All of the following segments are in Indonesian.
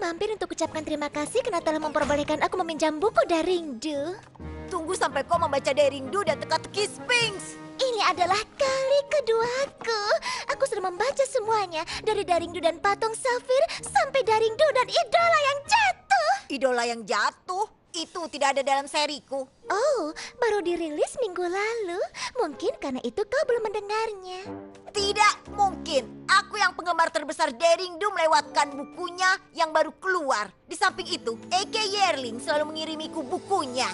mampir untuk ucapkan terima kasih karena telah memperbolehkan aku meminjam buku Daringdo. Tunggu sampai kau membaca Daringdo dan teka-teki Sphinx. Ini adalah kali keduaku. Aku sudah membaca semuanya, dari Daringdo dan patung Safir sampai Daringdo dan idola yang jatuh. Idola yang jatuh? Itu tidak ada dalam seriku. Oh, baru dirilis minggu lalu. Mungkin karena itu kau belum mendengarnya. Tidak mungkin. Aku yang penggemar terbesar Daringdo melewatkan bukunya yang baru keluar. Di samping itu, A.K. Yearling selalu mengirimiku bukunya.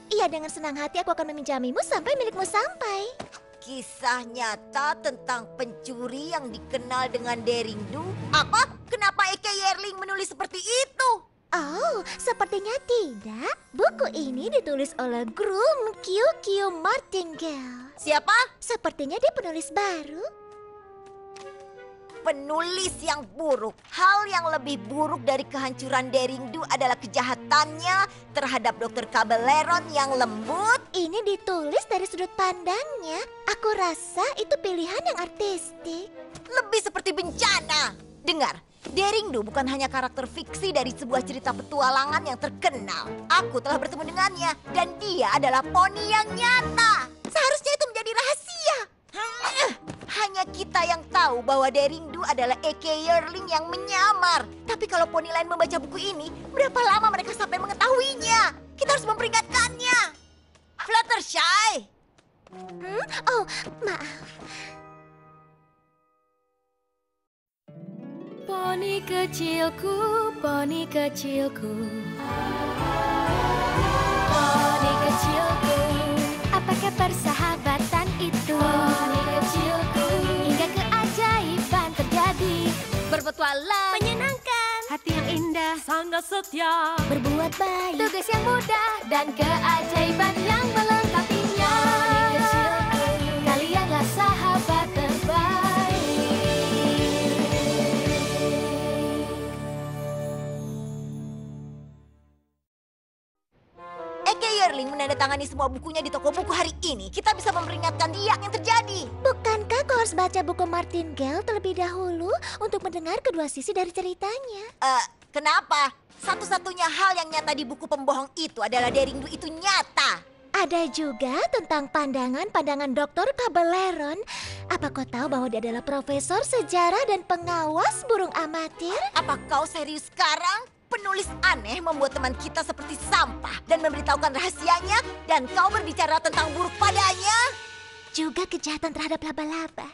Iya, dengan senang hati aku akan meminjamimu sampai milikmu sampai. Kisah nyata tentang pencuri yang dikenal dengan Daringdo? Apa? Kenapa A.K. Yearling menulis seperti itu? Oh, sepertinya tidak. Buku ini ditulis oleh Groom Q.Q. Martingale. Siapa? Sepertinya dia penulis baru. Penulis yang buruk. Hal yang lebih buruk dari kehancuran Daringdo adalah kejahatannya terhadap Dr. Cabelleron yang lembut. Ini ditulis dari sudut pandangnya. Aku rasa itu pilihan yang artistik. Lebih seperti bencana. Dengar, Daringdo bukan hanya karakter fiksi dari sebuah cerita petualangan yang terkenal. Aku telah bertemu dengannya dan dia adalah poni yang nyata. Seharusnya itu menjadi rahasia. Hanya kita yang tahu bahwa Daringdo adalah A.K. Yearling yang menyamar. Tapi kalau poni lain membaca buku ini, berapa lama mereka sampai mengetahuinya? Kita harus memperingatkannya. Fluttershy! Oh, maaf. Poni kecilku, poni kecilku. Poni kecilku, apakah persahabatan itu? Poni kecilku, hingga keajaiban terjadi. Berpetualang, menyenangkan, hati yang indah, sangat setia. Berbuat baik, tugas yang mudah, dan keajaiban yang melengkapinya. Poni kecilku, kalianlah sahabat terbaik. A.K. Yearling menandatangani semua bukunya di toko buku hari ini. Kita bisa memperingatkan dia yang terjadi. Bukankah kau harus baca buku Martingale terlebih dahulu untuk mendengar kedua sisi dari ceritanya? Kenapa? Satu-satunya hal yang nyata di buku pembohong itu adalah Daringdo itu nyata. Ada juga tentang pandangan-pandangan Dr. Cabelleron. Apa kau tahu bahwa dia adalah profesor sejarah dan pengawas burung amatir? Apa kau serius sekarang? Penulis aneh membuat teman kita seperti sampah dan memberitahukan rahasianya dan kau berbicara tentang buruk padanya? Juga kejahatan terhadap laba-laba.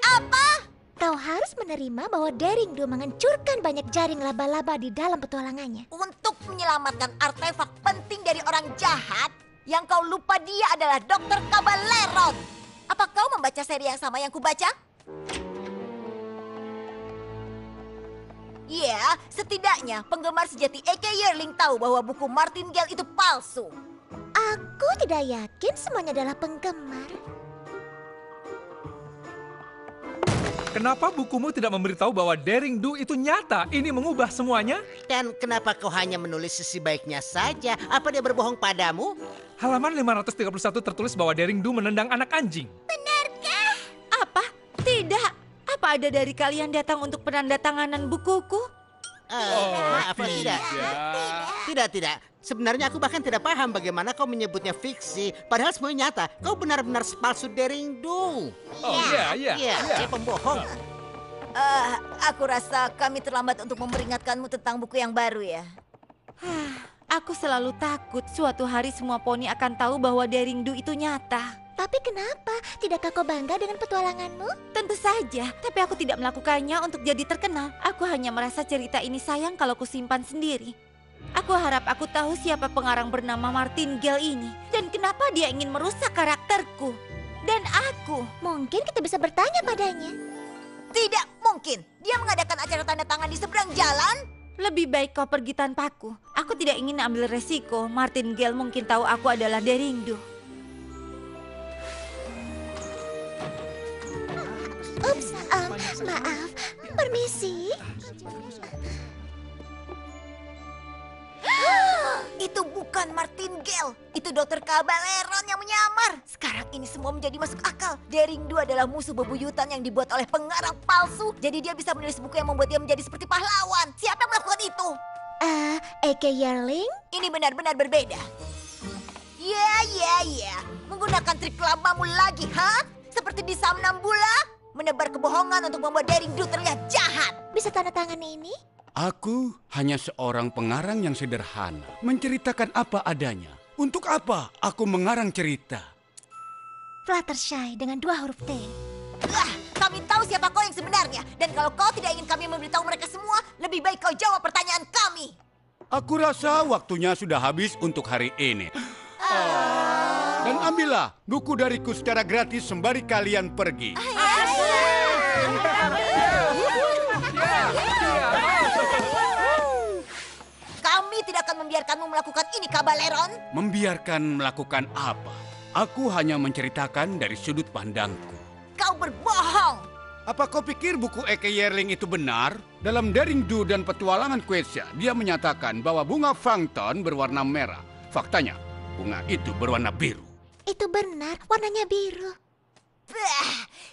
Apa? Kau harus menerima bahwa Daringdo menghancurkan banyak jaring laba-laba di dalam petualangannya. Untuk menyelamatkan artefak penting dari orang jahat, yang kau lupa dia adalah Dr. Cabelleron. Apa kau membaca seri yang sama yang kubaca? Ya, setidaknya penggemar sejati A.K. Yearling tahu bahwa buku Martingale itu palsu. Aku tidak yakin semuanya adalah penggemar. Kenapa bukumu tidak memberitahu bahwa Daringdo itu nyata? Ini mengubah semuanya? Dan kenapa kau hanya menulis sisi baiknya saja? Apa dia berbohong padamu? Halaman 531 tertulis bahwa Daringdo menendang anak anjing. Apa? Tidak. Apa ada dari kalian datang untuk penandatanganan bukuku? Maaf, tidak. Tidak. Sebenarnya aku bahkan tidak paham bagaimana kau menyebutnya fiksi. Padahal semuanya nyata. Kau benar-benar palsu Daringdo. Oh iya. Dia pembohong. Aku rasa kami terlambat untuk memperingatkanmu tentang buku yang baru ya. Aku selalu takut suatu hari semua poni akan tahu bahwa Daringdo itu nyata. Tapi kenapa? Tidakkah kau bangga dengan petualanganmu? Tentu saja, tapi aku tidak melakukannya untuk jadi terkenal. Aku hanya merasa cerita ini sayang kalau kusimpan sendiri. Aku harap aku tahu siapa pengarang bernama Martingale ini. Dan kenapa dia ingin merusak karakterku. Dan aku. Mungkin kita bisa bertanya padanya. Tidak mungkin. Dia mengadakan acara tanda tangan di seberang jalan. Lebih baik kau pergi tanpaku. Aku tidak ingin ambil resiko. Martingale mungkin tahu aku adalah Daringdo. Ups, maaf. Permisi. Itu bukan Martingale. Itu Dr. Cabelleron yang menyamar. Sekarang ini semua menjadi masuk akal. Daringdo adalah musuh bebuyutan yang dibuat oleh pengarang palsu. Jadi dia bisa menulis buku yang membuat dia menjadi seperti pahlawan. Siapa yang melakukan itu? Eke Yearling? Ini benar-benar berbeda. Ya. Menggunakan trik lamamu lagi, ha? Seperti di Samnambula? Menebar kebohongan untuk membuat Daring Do terlihat jahat. Bisa tanda tangan ini? Aku hanya seorang pengarang yang sederhana, menceritakan apa adanya. Untuk apa aku mengarang cerita? Fluttershy dengan 2 huruf T. Kami tahu siapa kau yang sebenarnya. Dan kalau kau tidak ingin kami memberitahu mereka semua, lebih baik kau jawab pertanyaan kami. Aku rasa waktunya sudah habis untuk hari ini. Dan ambillah buku dariku secara gratis sembari kalian pergi. Kami tidak akan membiarkanmu melakukan ini, Kabaleron. Membiarkan melakukan apa? Aku hanya menceritakan dari sudut pandangku. Kau berbohong. Apa kau pikir buku Eke Yearling itu benar? Dalam Daring Do dan Petualangan Quetzia, dia menyatakan bahwa bunga Fangton berwarna merah. Faktanya, bunga itu berwarna biru. Itu benar, warnanya biru.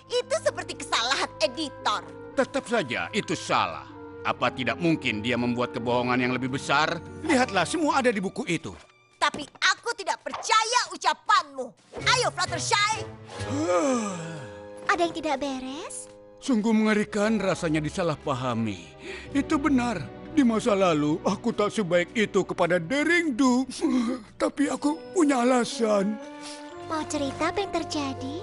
Itu seperti kesalahan editor. Tetap saja itu salah. Apa tidak mungkin dia membuat kebohongan yang lebih besar? Lihatlah, semua ada di buku itu. Tapi aku tidak percaya ucapanmu. Ayo, Fluttershy. Ada yang tidak beres? Sungguh mengerikan rasanya disalahpahami. Itu benar. Di masa lalu, aku tak sebaik itu kepada Daring Do. Tapi aku punya alasan. Mau cerita apa yang terjadi?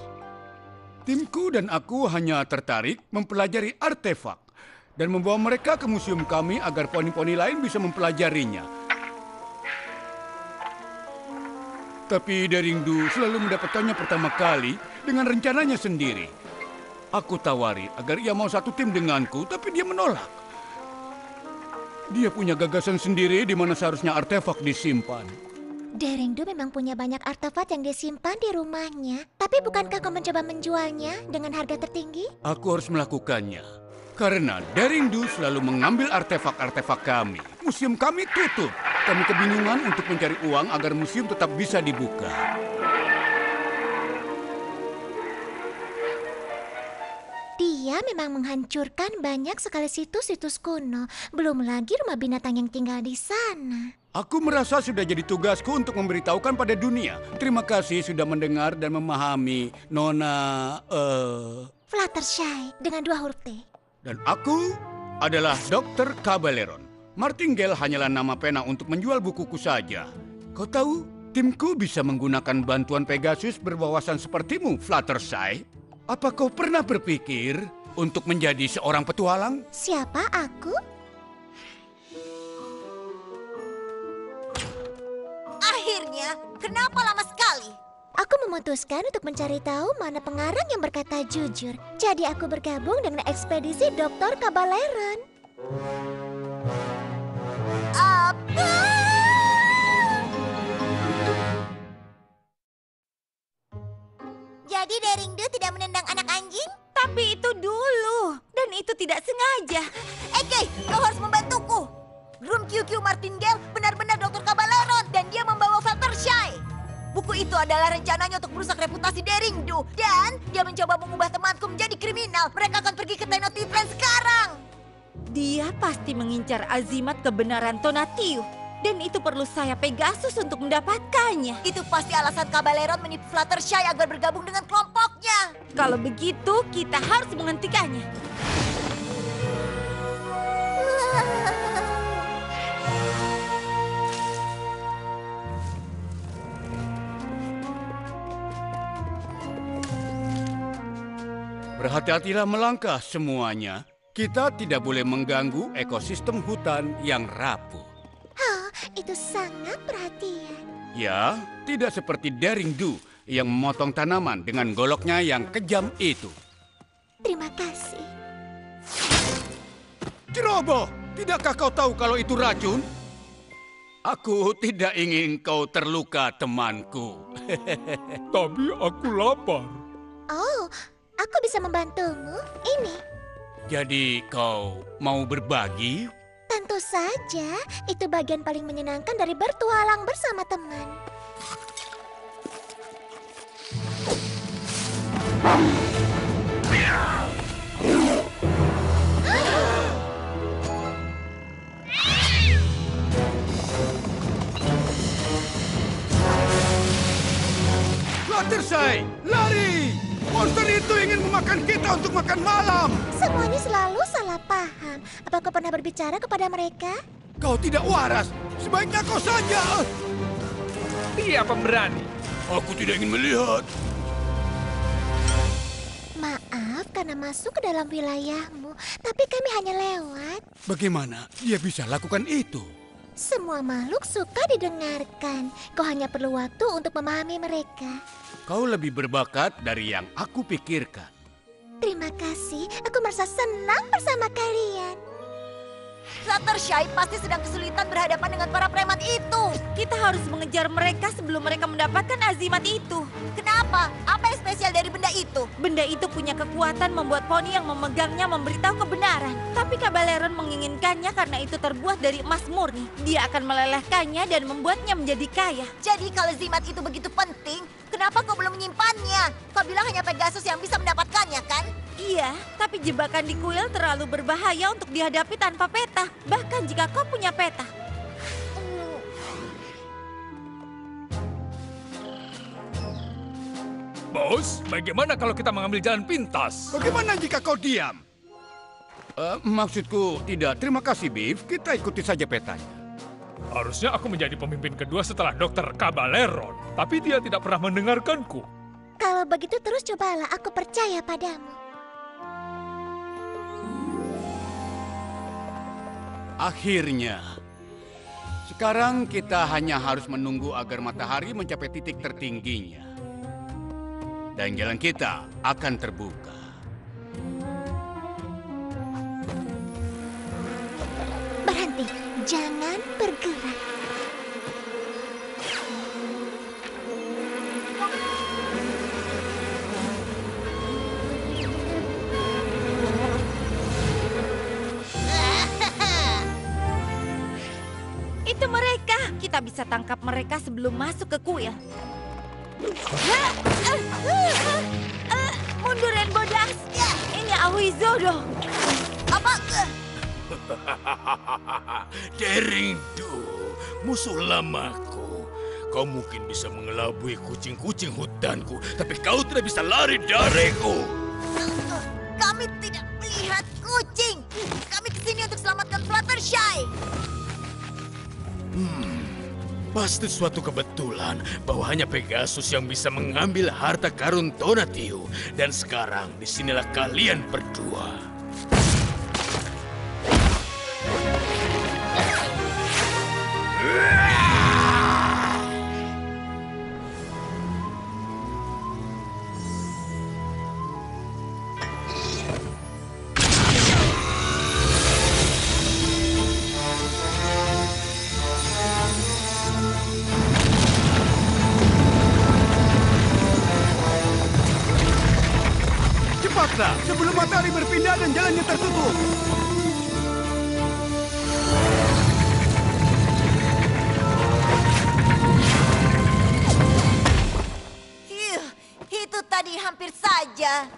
Timku dan aku hanya tertarik mempelajari artefak dan membawa mereka ke museum kami agar poni-poni lain bisa mempelajarinya. Tapi Daring Do selalu mendapatkannya pertama kali dengan rencananya sendiri. Aku tawari agar ia mau satu tim denganku, tapi dia menolak. Dia punya gagasan sendiri di mana seharusnya artefak disimpan. Daring Do memang punya banyak artefak yang disimpan di rumahnya. Tapi bukankah kau mencoba menjualnya dengan harga tertinggi? Aku harus melakukannya. Karena Daring Do selalu mengambil artefak-artefak kami. Museum kami tutup. Kami kebingungan untuk mencari uang agar museum tetap bisa dibuka. Dia memang menghancurkan banyak sekali situs-situs kuno. Belum lagi rumah binatang yang tinggal di sana. Aku merasa sudah jadi tugasku untuk memberitahukan pada dunia. Terima kasih sudah mendengar dan memahami, Nona... Fluttershy dengan 2 huruf T. Dan aku adalah Dr. Kabaleron. Martingale hanyalah nama pena untuk menjual bukuku saja. Kau tahu, timku bisa menggunakan bantuan Pegasus berwawasan sepertimu, Fluttershy. Apa kau pernah berpikir untuk menjadi seorang petualang? Siapa aku? Akhirnya, kenapa lama sekali? Aku memutuskan untuk mencari tahu mana pengarang yang berkata jujur. Jadi aku bergabung dengan ekspedisi Dr. Kabaleron. Apa? Jadi Daring Do tidak menendang anak anjing? Tapi itu dulu, dan itu tidak sengaja. Eke, kau harus membantuku. Groom QQ Martingale benar-benar Dr. Kabaleron dan dia membawa Fluttershy. Buku itu adalah rencananya untuk merusak reputasi Daring Do. Dan dia mencoba mengubah temanku menjadi kriminal. Mereka akan pergi ke Tenochtitlan sekarang. Dia pasti mengincar azimat kebenaran Tonatiuh. Dan itu perlu saya Pegasus untuk mendapatkannya. Itu pasti alasan Kabaleron menipu Fluttershy agar bergabung dengan kelompoknya. Kalau begitu, kita harus menghentikannya. Berhati-hatilah melangkah semuanya. Kita tidak boleh mengganggu ekosistem hutan yang rapuh. Itu sangat perhatian. Ya, tidak seperti Daring Do yang memotong tanaman dengan goloknya yang kejam itu. Terima kasih. Ceroboh, tidakkah kau tahu kalau itu racun? Aku tidak ingin kau terluka, temanku. Tapi aku lapar. Oh, aku bisa membantumu. Ini. Jadi kau mau berbagi? Tentu saja, itu bagian paling menyenangkan dari bertualang bersama teman. Fluttershy, lari! Monster itu ingin memakan kita untuk makan malam. Semua ini selalu salah paham. Apa kau pernah berbicara kepada mereka? Kau tidak waras. Sebaiknya kau saja. Dia pemberani. Aku tidak ingin melihat. Maaf karena masuk ke dalam wilayahmu, tapi kami hanya lewat. Bagaimana dia bisa lakukan itu? Semua makhluk suka didengarkan. Kau hanya perlu waktu untuk memahami mereka. Kau lebih berbakat dari yang aku pikirkan. Terima kasih, aku merasa senang bersama kalian. Fluttershy pasti sedang kesulitan berhadapan dengan para preman itu. Kita harus mengejar mereka sebelum mereka mendapatkan azimat itu. Kenapa? Apa yang spesial dari benda itu? Benda itu punya kekuatan membuat poni yang memegangnya memberitahu kebenaran. Tapi Kabaleron menginginkannya karena itu terbuat dari emas murni. Dia akan melelehkannya dan membuatnya menjadi kaya. Jadi kalau zimat itu begitu penting, kenapa kau belum menyimpannya? Kau bilang hanya Pegasus yang bisa mendapatkannya, kan? Iya, tapi jebakan di kuil terlalu berbahaya untuk dihadapi tanpa peta. Bahkan jika kau punya peta. Bos, bagaimana kalau kita mengambil jalan pintas? Bagaimana jika kau diam? Maksudku tidak. Terima kasih, Beef. Kita ikuti saja petanya. Harusnya aku menjadi pemimpin kedua setelah Dr. Kabaleron. Tapi dia tidak pernah mendengarkanku. Kalau begitu terus cobalah, aku percaya padamu. Akhirnya. Sekarang kita hanya harus menunggu agar matahari mencapai titik tertingginya. Dan jalan kita akan terbuka. Berhenti, jangan bergerak. Itu mereka. Kita bisa tangkap mereka sebelum masuk ke kuil. Mundur Rainbow Dash. Ini Ahuizodo. Apa? Deringdu, musuh lamaku. Kau mungkin bisa mengelabui kucing-kucing hutanku, tapi kau tidak bisa lari dariku. Kami tidak melihat kucing. Kami kesini untuk selamatkan Fluttershy. Pasti suatu kebetulan bahwa hanya Pegasus yang bisa mengambil harta karun Tonatiuh. Dan sekarang disinilah kalian berdua. Cepatlah, sebelum matahari berpindah dan jalannya tertutup. Itu tadi hampir saja.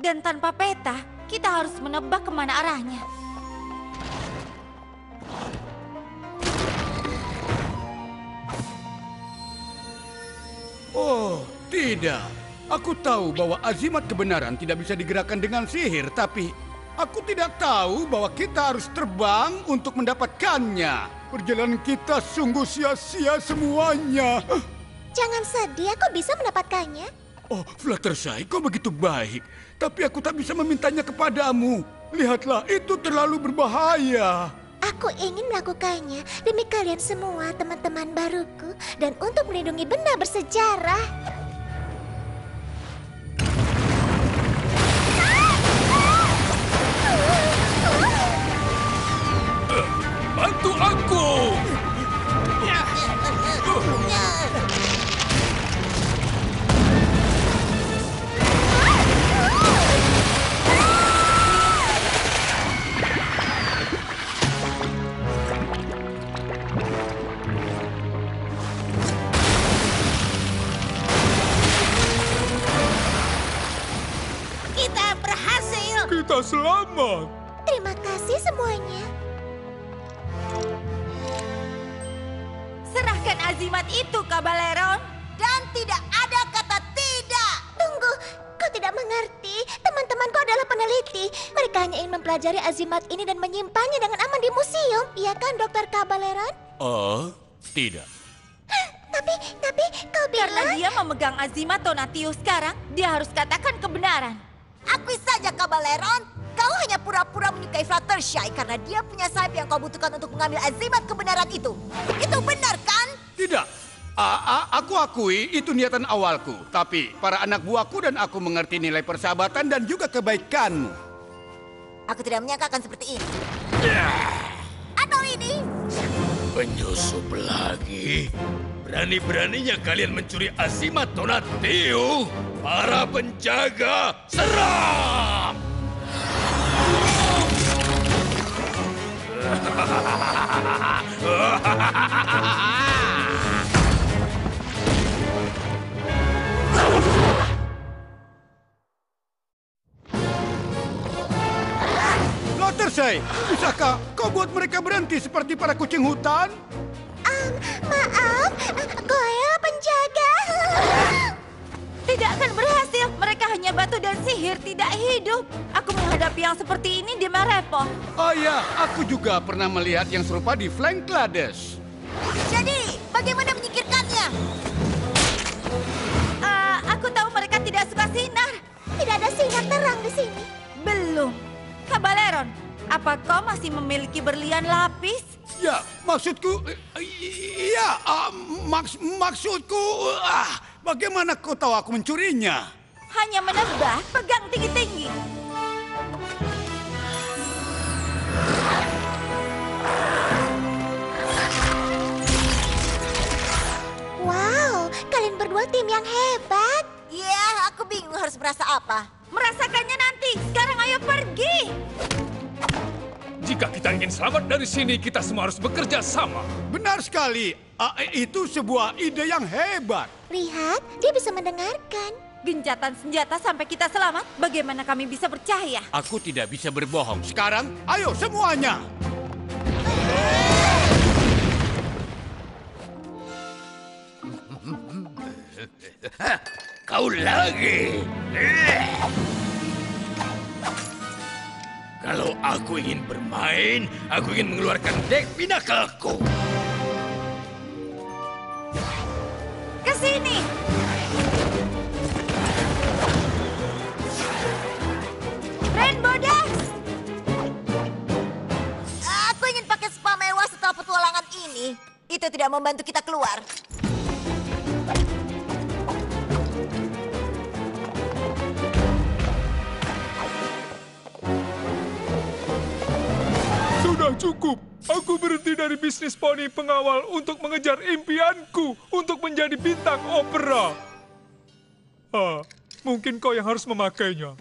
Dan tanpa peta, kita harus menebak kemana arahnya. Oh, tidak. Aku tahu bahwa azimat kebenaran tidak bisa digerakkan dengan sihir, tapi aku tidak tahu bahwa kita harus terbang untuk mendapatkannya. Perjalanan kita sungguh sia-sia semuanya. Jangan sedih, aku bisa mendapatkannya. Oh, Fluttershy, kau begitu baik. Tapi aku tak bisa memintanya kepadamu. Lihatlah, itu terlalu berbahaya. Aku ingin melakukannya demi kalian semua, teman-teman baruku, dan untuk melindungi benda bersejarah. Bantu aku! Kita berhasil. Kita selamat! Terima kasih semuanya. Serahkan azimat itu, Kabaleron. Dan tidak ada kata mempelajari azimat ini dan menyimpannya dengan aman di museum. Iya kan, Dr. Cabaleron? Oh, tidak. Tapi kau Karena bilang... dia memegang azimat Tonatiuh sekarang, dia harus katakan kebenaran. Akui saja, Cabaleron. Kau hanya pura-pura menyukai Fluttershy karena dia punya sayap yang kau butuhkan untuk mengambil azimat kebenaran itu. Itu benar, kan? Tidak. Aku akui itu niatan awalku. Tapi para anak buahku dan aku mengerti nilai persahabatan dan juga kebaikanmu. Aku tidak menyangka akan seperti ini. Atau ini? Penyusup lagi? Berani-beraninya kalian mencuri azimat Tonatiuh? Para penjaga, serang! Fluttershy, bisakah kau buat mereka berhenti seperti para kucing hutan? Maaf, Goyle penjaga. Tidak akan berhasil. Mereka hanya batu dan sihir, tidak hidup. Aku menghadapi yang seperti ini di Marepo. Oh ya, aku juga pernah melihat yang serupa di Flanklades. Jadi, bagaimana menyingkirkannya? Aku tahu mereka tidak suka sinar. Tidak ada sinar terang di sini. Belum. Cabaleron, apa kau masih memiliki berlian lapis? Ya, maksudku, maksudku, bagaimana kau tahu aku mencurinya? Hanya menebak, pegang tinggi-tinggi. Wow, kalian berdua tim yang hebat. Ya, aku bingung harus merasa apa. Merasakannya nanti. Sekarang ayo pergi. Jika kita ingin selamat dari sini, kita semua harus bekerja sama. Benar sekali, itu sebuah ide yang hebat. Lihat, dia bisa mendengarkan. Gencatan senjata sampai kita selamat. Bagaimana kami bisa percaya? Aku tidak bisa berbohong. Sekarang, ayo semuanya. Kau lagi. Kalau aku ingin bermain, aku ingin mengeluarkan dek pinakalku. Ke sini. Rainbow Dash. Aku ingin pakai spa mewah setelah petualangan ini. Itu tidak membantu kita keluar. Sudah cukup. Aku berhenti dari bisnis poni pengawal untuk mengejar impianku untuk menjadi bintang opera. Mungkin kau yang harus memakainya.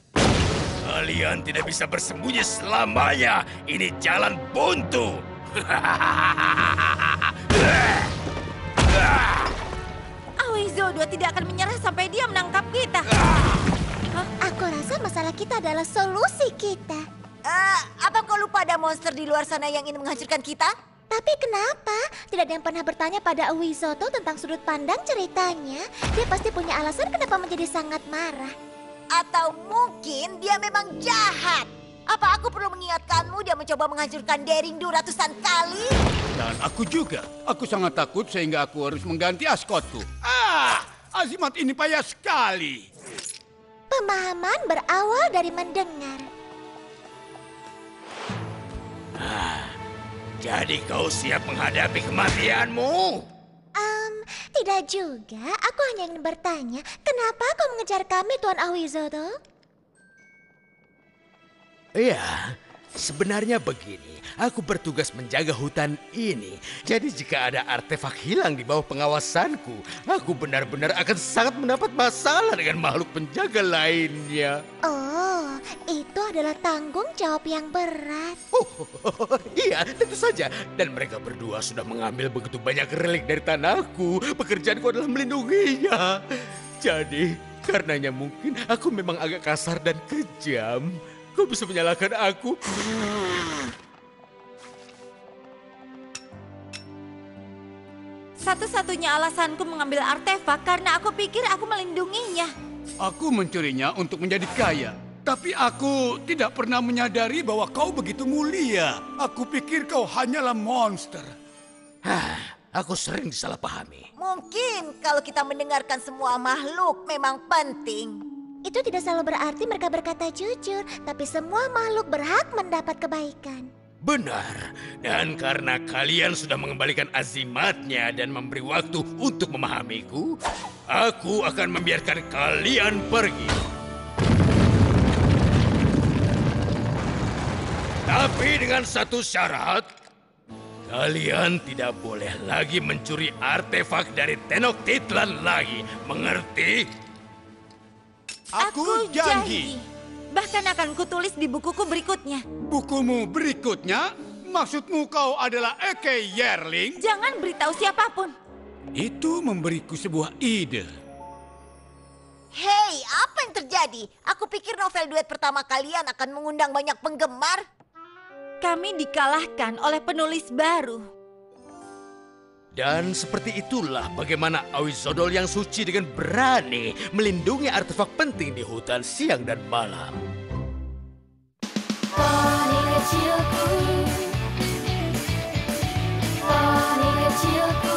Kalian tidak bisa bersembunyi selamanya. Ini jalan buntu. Awizodo tidak akan menyerah sampai dia menangkap kita. Aku rasa masalah kita adalah solusi kita. Apa kau lupa ada monster di luar sana yang ingin menghancurkan kita? Tapi kenapa? Tidak ada yang pernah bertanya pada Awizoto tentang sudut pandang ceritanya. Dia pasti punya alasan kenapa menjadi sangat marah. Atau mungkin dia memang jahat? Apa aku perlu mengingatkanmu dia mencoba menghancurkan Derindu ratusan kali? Dan aku juga. Aku sangat takut sehingga aku harus mengganti askotku. Azimat ini payah sekali. Pemahaman berawal dari mendengar. Jadi kau siap menghadapi kematianmu? Tidak juga. Aku hanya ingin bertanya, kenapa kau mengejar kami, Tuan Awizoto? Ya, sebenarnya begini. Aku bertugas menjaga hutan ini. Jadi jika ada artefak hilang di bawah pengawasanku, aku benar-benar akan sangat mendapat masalah dengan makhluk penjaga lainnya. Oh, itu adalah tanggung jawab yang berat. Iya, tentu saja. Dan mereka berdua sudah mengambil begitu banyak relik dari tanahku. Pekerjaanku adalah melindunginya. Jadi, karenanya mungkin aku memang agak kasar dan kejam. Kau bisa menyalahkan aku. Satu-satunya alasanku mengambil artefak karena aku pikir aku melindunginya. Aku mencurinya untuk menjadi kaya. Tapi aku tidak pernah menyadari bahwa kau begitu mulia. Aku pikir kau hanyalah monster. Aku sering disalahpahami. Mungkin kalau kita mendengarkan semua makhluk memang penting. Itu tidak selalu berarti mereka berkata jujur, tapi semua makhluk berhak mendapat kebaikan. Benar, dan karena kalian sudah mengembalikan azimatnya dan memberi waktu untuk memahamiku, aku akan membiarkan kalian pergi. Tapi dengan satu syarat, kalian tidak boleh lagi mencuri artefak dari Tenochtitlan lagi, mengerti? Aku janji. Bahkan akan kutulis di bukuku berikutnya. Bukumu berikutnya? Maksudmu kau adalah Eke Yerling? Jangan beritahu siapapun. Itu memberiku sebuah ide. Hei, apa yang terjadi? Aku pikir novel duet pertama kalian akan mengundang banyak penggemar. Kami dikalahkan oleh penulis baru. Dan seperti itulah bagaimana Awizodol yang suci dengan berani melindungi artefak penting di hutan siang dan malam. Poni kecilku, poni kecilku.